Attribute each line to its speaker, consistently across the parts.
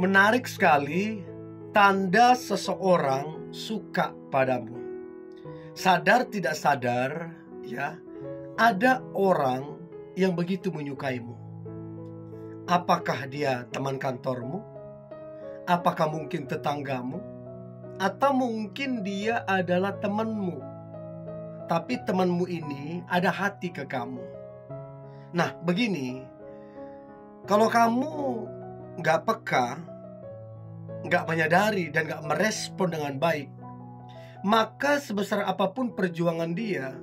Speaker 1: Menarik sekali tanda seseorang suka padamu. Sadar tidak sadar, ya, ada orang yang begitu menyukaimu. Apakah dia teman kantormu? Apakah mungkin tetanggamu? Atau mungkin dia adalah temanmu, tapi temanmu ini ada hati ke kamu. Nah, begini, kalau kamu nggak peka, nggak menyadari dan nggak merespon dengan baik, maka sebesar apapun perjuangan dia,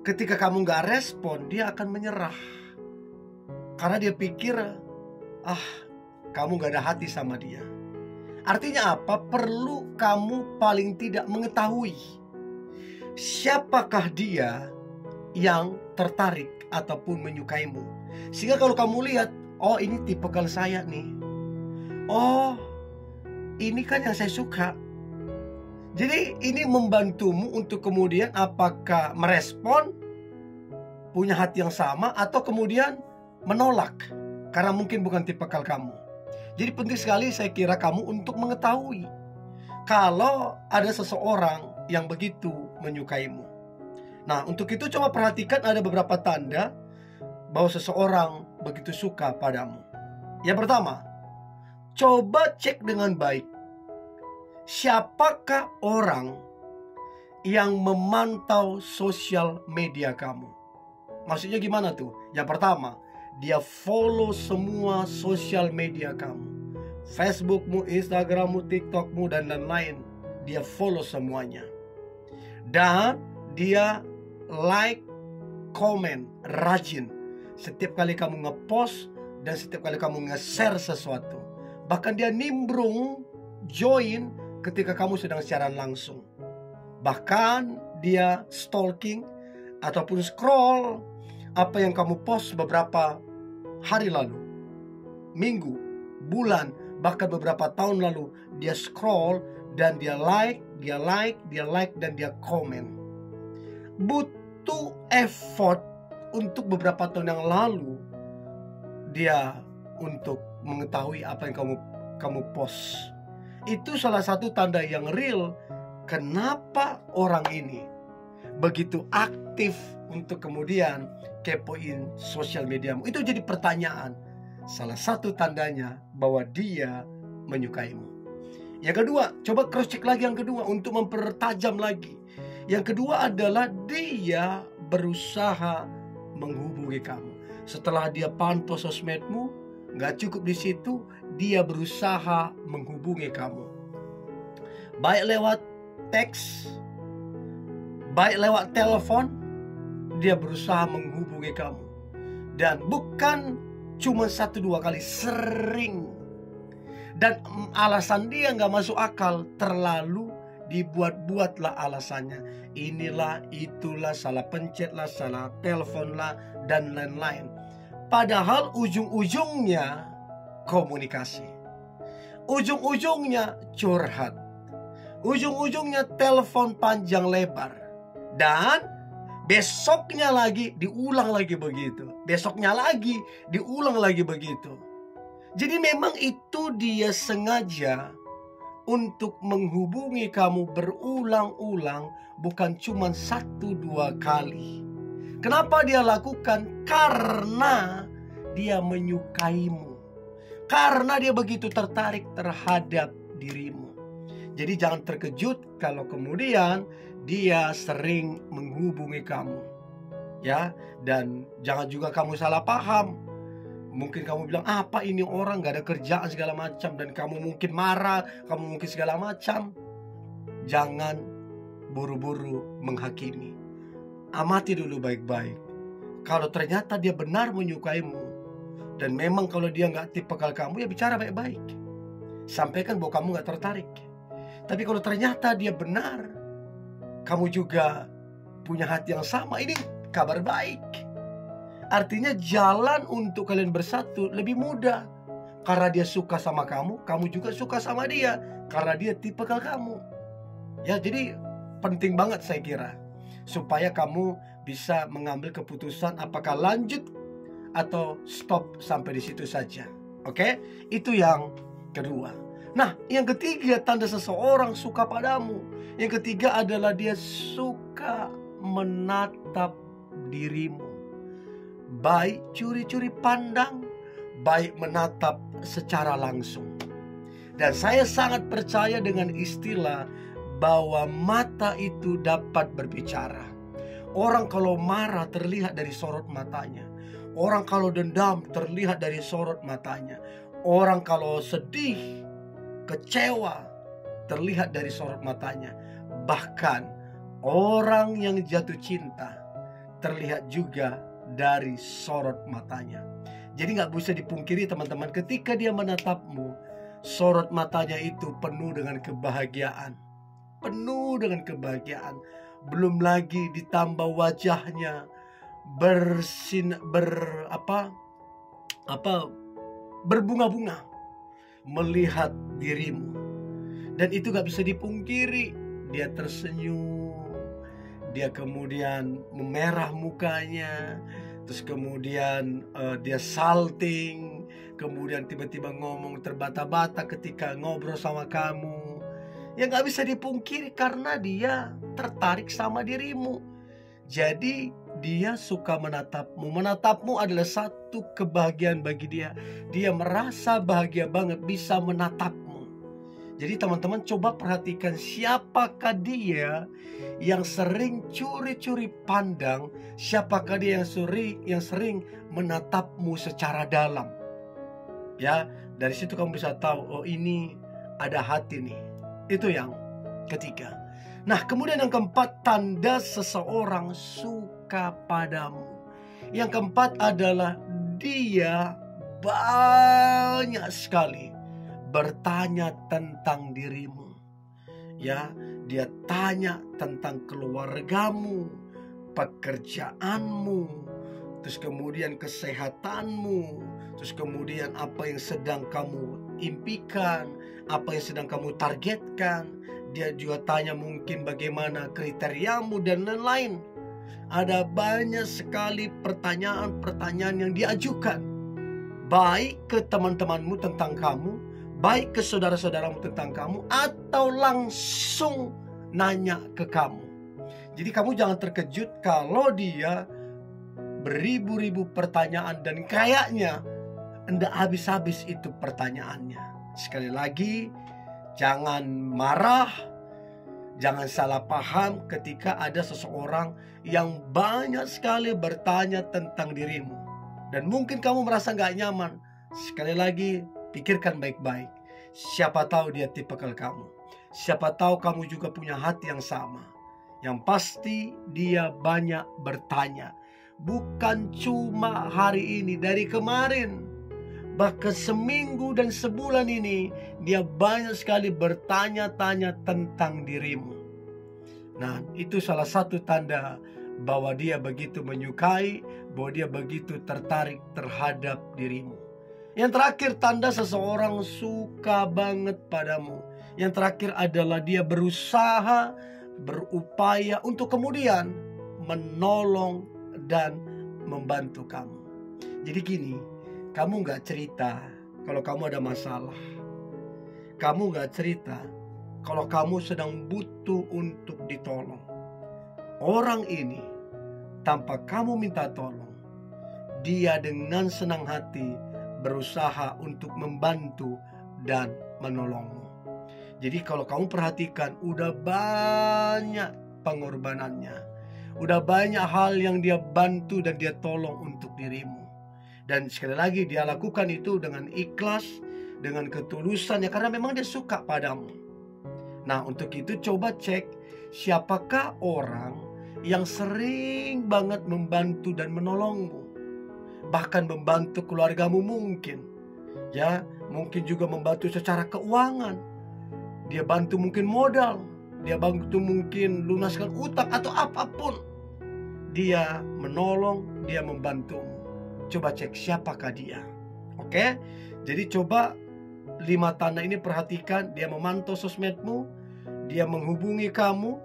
Speaker 1: ketika kamu nggak respon, dia akan menyerah. Karena dia pikir, kamu nggak ada hati sama dia. Artinya apa? Perlu kamu paling tidak mengetahui siapakah dia yang tertarik ataupun menyukaimu. Sehingga kalau kamu lihat, oh ini tipikal saya nih, oh ini kan yang saya suka. Jadi ini membantumu untuk kemudian apakah merespon, punya hati yang sama, atau kemudian menolak karena mungkin bukan tipikal kamu. Jadi penting sekali saya kira kamu untuk mengetahui kalau ada seseorang yang begitu menyukaimu. Nah, untuk itu coba perhatikan ada beberapa tanda bahwa seseorang begitu suka padamu. Yang pertama, coba cek dengan baik, siapakah orang yang memantau sosial media kamu. Maksudnya gimana tuh? Yang pertama, dia follow semua sosial media kamu, Facebookmu, Instagrammu, TikTokmu, dan lain-lain. Dia follow semuanya. Dan dia like, komen, rajin setiap kali kamu ngepost dan setiap kali kamu nge-share sesuatu. Bahkan dia nimbrung, join ketika kamu sedang siaran langsung. Bahkan dia stalking ataupun scroll apa yang kamu post beberapa hari lalu, minggu, bulan, bahkan beberapa tahun lalu. Dia scroll dan dia like, dan dia komen. Butuh effort untuk beberapa tahun yang lalu dia untuk mengetahui apa yang kamu post. Itu salah satu tanda yang real. Kenapa orang ini begitu aktif untuk kemudian kepoin sosial mediamu? Itu jadi pertanyaan. Salah satu tandanya bahwa dia menyukaimu. Yang kedua, coba cross check lagi yang kedua untuk mempertajam lagi. Yang kedua adalah dia berusaha menghubungi kamu. Setelah dia pantau sosmedmu, gak cukup di situ, dia berusaha menghubungi kamu. Baik lewat teks, baik lewat telepon, dia berusaha menghubungi kamu. Dan bukan cuma 1-2 kali, sering. Dan alasan dia gak masuk akal, terlalu dibuat-buatlah alasannya. Inilah, itulah, salah pencet lah, salah telepon lah, dan lain-lain. Padahal ujung-ujungnya komunikasi, ujung-ujungnya curhat, ujung-ujungnya telepon panjang lebar. Dan besoknya lagi diulang lagi begitu, besoknya lagi diulang lagi begitu. Jadi memang itu dia sengaja untuk menghubungi kamu berulang-ulang, bukan cuma 1-2 kali. Kenapa dia lakukan? Karena dia menyukaimu, karena dia begitu tertarik terhadap dirimu. Jadi jangan terkejut kalau kemudian dia sering menghubungi kamu, ya. Dan jangan juga kamu salah paham. Mungkin kamu bilang, apa ini orang gak ada kerjaan segala macam, dan kamu mungkin marah, kamu mungkin segala macam. Jangan buru-buru menghakimi. Amati dulu baik-baik. Kalau ternyata dia benar menyukaimu, dan memang kalau dia gak tipikal kamu, ya bicara baik-baik. Sampaikan bahwa kamu gak tertarik. Tapi kalau ternyata dia benar, kamu juga punya hati yang sama, ini kabar baik. Artinya jalan untuk kalian bersatu lebih mudah. Karena dia suka sama kamu, kamu juga suka sama dia. Karena dia tipikal kamu. Ya, jadi penting banget saya kira, supaya kamu bisa mengambil keputusan apakah lanjut atau stop sampai di situ saja. Oke? Itu yang kedua. Nah, yang ketiga tanda seseorang suka padamu. Yang ketiga adalah dia suka menatap dirimu. Baik curi-curi pandang, baik menatap secara langsung. Dan saya sangat percaya dengan istilah bahwa mata itu dapat berbicara. Orang kalau marah terlihat dari sorot matanya. Orang kalau dendam terlihat dari sorot matanya. Orang kalau sedih, kecewa terlihat dari sorot matanya. Bahkan orang yang jatuh cinta terlihat juga dari sorot matanya. Jadi gak bisa dipungkiri teman-teman, ketika dia menatapmu, sorot matanya itu penuh dengan kebahagiaan. Penuh dengan kebahagiaan. Belum lagi ditambah wajahnya berbunga-bunga melihat dirimu. Dan itu gak bisa dipungkiri. Dia tersenyum, dia kemudian memerah mukanya, terus kemudian dia salting, kemudian tiba-tiba ngomong terbata-bata ketika ngobrol sama kamu. Ya gak bisa dipungkiri karena dia tertarik sama dirimu. Jadi dia suka menatapmu. Menatapmu adalah satu kebahagiaan bagi dia. Dia merasa bahagia banget bisa menatapmu. Jadi teman-teman coba perhatikan siapakah dia yang sering curi-curi pandang. Siapakah dia yang sering menatapmu secara dalam. Ya, dari situ kamu bisa tahu, oh ini ada hati nih. Itu yang ketiga. Nah, kemudian yang keempat, tanda seseorang suka padamu. Yang keempat adalah dia banyak sekali bertanya tentang dirimu. Ya, dia tanya tentang keluargamu, pekerjaanmu, terus kemudian kesehatanmu, terus kemudian apa yang sedang kamu impikan, apa yang sedang kamu targetkan. Dia juga tanya mungkin bagaimana kriteriamu dan lain-lain. Ada banyak sekali pertanyaan-pertanyaan yang diajukan, baik ke teman-temanmu tentang kamu, baik ke saudara-saudaramu tentang kamu, atau langsung nanya ke kamu. Jadi kamu jangan terkejut kalau dia beribu-ribu pertanyaan dan kayaknya enggak habis-habis itu pertanyaannya. Sekali lagi, jangan marah, jangan salah paham ketika ada seseorang yang banyak sekali bertanya tentang dirimu. Dan mungkin kamu merasa gak nyaman. Sekali lagi, pikirkan baik-baik. Siapa tahu dia tipikal kamu. Siapa tahu kamu juga punya hati yang sama. Yang pasti dia banyak bertanya. Bukan cuma hari ini, dari kemarin. Bahkan seminggu dan sebulan ini dia banyak sekali bertanya-tanya tentang dirimu. Nah, itu salah satu tanda bahwa dia begitu menyukai, bahwa dia begitu tertarik terhadap dirimu. Yang terakhir, tanda seseorang suka banget padamu. Yang terakhir adalah dia berusaha, berupaya untuk kemudian menolong dan membantu kamu. Jadi gini, kamu gak cerita kalau kamu ada masalah. Kamu gak cerita kalau kamu sedang butuh untuk ditolong. Orang ini, tanpa kamu minta tolong, dia dengan senang hati berusaha untuk membantu dan menolongmu. Jadi kalau kamu perhatikan, udah banyak pengorbanannya. Udah banyak hal yang dia bantu dan dia tolong untuk dirimu. Dan sekali lagi dia lakukan itu dengan ikhlas, dengan ketulusan ya, karena memang dia suka padamu. Nah, untuk itu coba cek siapakah orang yang sering banget membantu dan menolongmu. Bahkan membantu keluargamu mungkin. Ya, mungkin juga membantu secara keuangan. Dia bantu mungkin modal, dia bantu mungkin lunaskan utang atau apapun. Dia menolong, dia membantumu. Coba cek siapakah dia. Oke? Jadi coba 5 tanda ini perhatikan. Dia memantau sosmedmu, dia menghubungi kamu,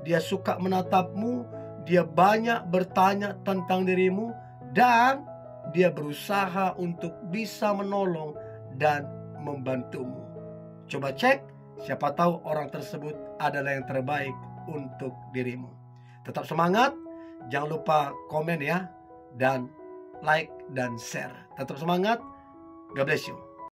Speaker 1: dia suka menatapmu, dia banyak bertanya tentang dirimu, dan dia berusaha untuk bisa menolong dan membantumu. Coba cek, siapa tahu orang tersebut adalah yang terbaik untuk dirimu. Tetap semangat, jangan lupa komen ya, dan like dan share. Tetap semangat, God bless you.